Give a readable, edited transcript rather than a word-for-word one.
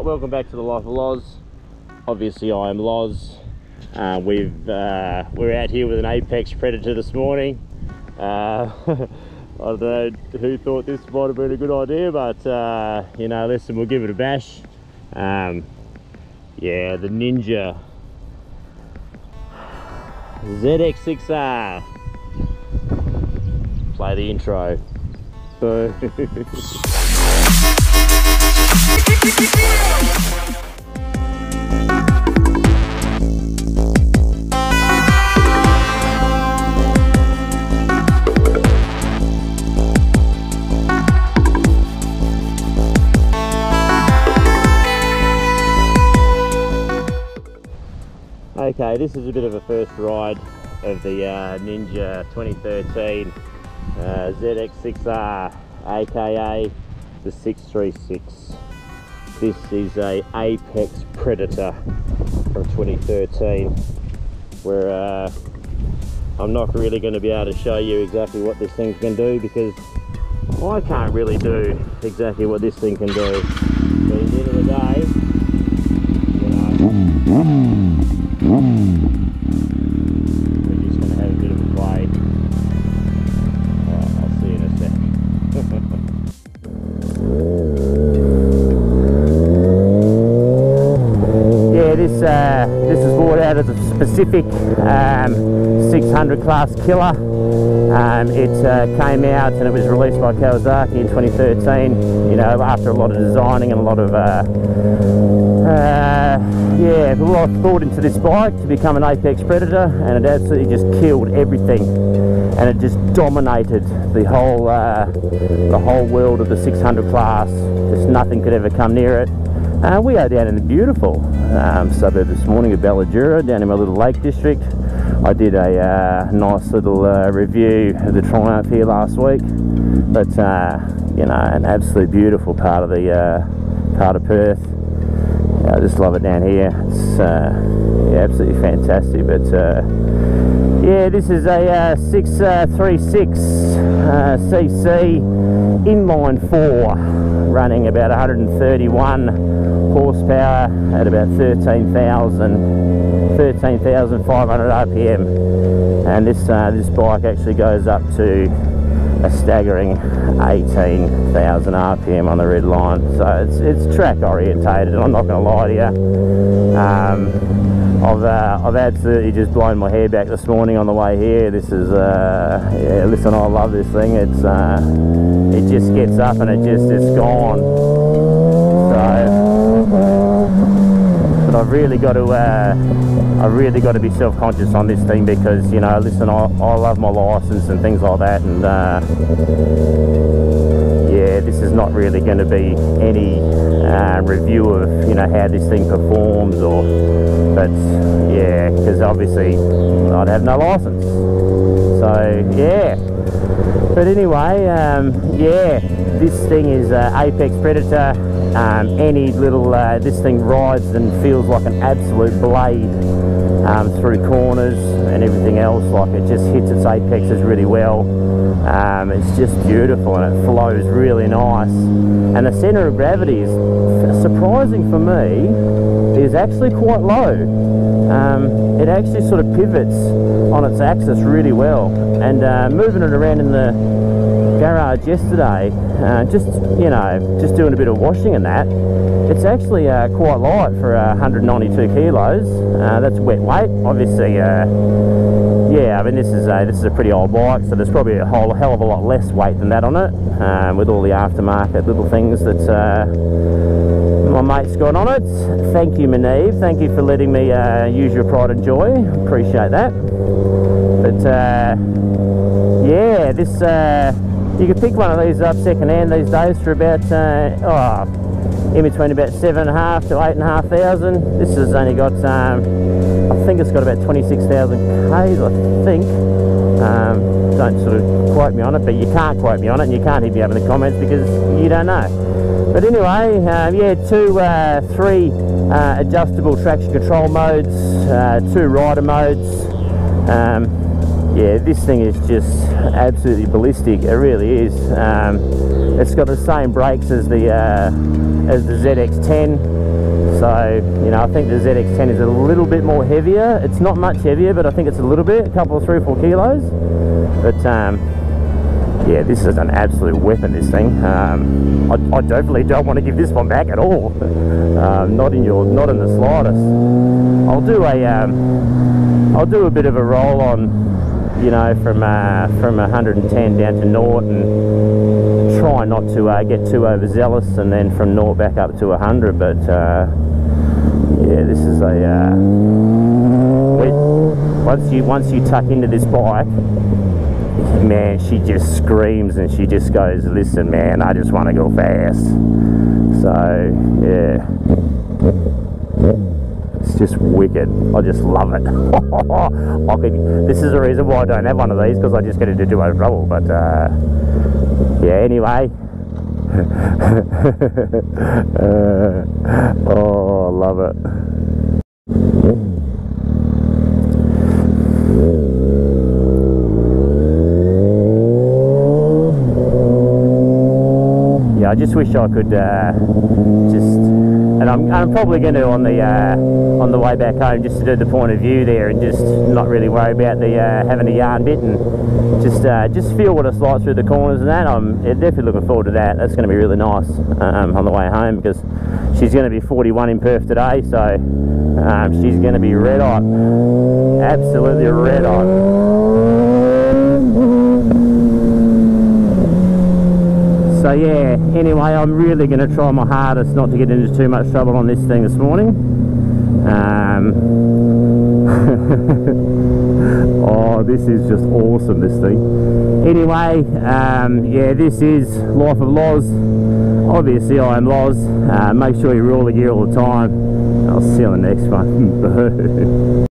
welcome back to the Life of Loz. Obviously I am Loz. We're out here with an apex predator this morning. I don't know who thought this might have been a good idea, but you know, listen, we'll give it a bash. Yeah, the Ninja ZX6R. Play the intro. Boo. Okay, this is a bit of a first ride of the Ninja 2013 ZX6R, aka the 636. This is a apex predator from 2013, where I'm not really going to be able to show you exactly what this thing can do, because I can't really do exactly what this thing can do. But at the end of the day, you know, we're just going to have a bit of a play. Alright, I'll see you in a sec. Yeah, this is brought out as a specific 600 class killer. It came out and it was released by Kawasaki in 2013, you know, after a lot of designing and a lot of yeah, a lot of thought into this bike to become an apex predator, and it absolutely just killed everything, and it just dominated the whole world of the 600 class. Just nothing could ever come near it. We are down in the beautiful suburb this morning of Balladura, down in my little lake district. I did a nice little review of the Triumph here last week, but you know, an absolutely beautiful part of the part of Perth. I just love it down here. It's yeah, absolutely fantastic. But yeah, this is a 636 cc inline 4, running about 131 horsepower at about 13,500 RPM, and this bike actually goes up to a staggering 18,000 RPM on the red line. So it's track orientated, and I'm not going to lie to you. I've absolutely just blown my hair back this morning on the way here. This is yeah, listen, I love this thing. It's it just gets up and it's gone. So, but I've really got to be self-conscious on this thing, because, you know, listen, I love my license and things like that, and yeah, this is not really going to be any review of, you know, how this thing performs, or, but yeah, because obviously I'd have no license. So yeah, but anyway, yeah, this thing is apex predator. Any little this thing rides and feels like an absolute blade through corners and everything else. Like, it just hits its apexes really well. It's just beautiful, and it flows really nice, and the center of gravity is, surprising for me, is actually quite low. It actually sort of pivots on its axis really well, and moving it around in the garage yesterday, just, you know, just doing a bit of washing and that, it's actually quite light for 192 kilos. That's wet weight, obviously. Yeah, I mean, this is a pretty old bike, so there's probably a hell of a lot less weight than that on it, with all the aftermarket little things that my mate's got on it. Thank you, Maneve. Thank you for letting me use your pride and joy. Appreciate that. But yeah, this you can pick one of these up second hand these days for about in between about 7,500 to 8,500. This has only got I think it's got about 26,000 Ks, I think. Don't sort of quote me on it, but you can't quote me on it, and you can't hit me up in the comments because you don't know. But anyway, yeah, three adjustable traction control modes, 2 rider modes. Yeah, this thing is just absolutely ballistic. It really is. It's got the same brakes as the ZX10. So, you know, I think the ZX10 is a little bit more heavier. It's not much heavier, but I think it's a little bit, a couple of 3 or 4 kilos. But yeah, this is an absolute weapon, this thing. I definitely don't want to give this one back at all. Not in the slightest. I'll do a bit of a roll on, you know, from 110 down to 0 and try not to get too overzealous, and then from 0 back up to 100. But yeah, this is a once you tuck into this bike, man, she just screams and she just goes, listen man, I just want to go fast. So yeah, it's just wicked. I just love it. This is the reason why I don't have one of these, because I just get into too much trouble. But yeah, anyway. Oh, I love it. I just wish I could and I'm probably going to on the way back home, just to do the point of view there and just not really worry about the having a yarn bit, and just feel what it's like through the corners and that. I'm definitely looking forward to that. That's going to be really nice on the way home, because she's going to be 41 in Perth today, so she's going to be red hot, absolutely red hot. So yeah, anyway, I'm really going to try my hardest not to get into too much trouble on this thing this morning. Oh, this is just awesome, this thing. Anyway, yeah, this is Life of Loz. Obviously I am Loz. Make sure you roll the gear all the time. I'll see you on the next one.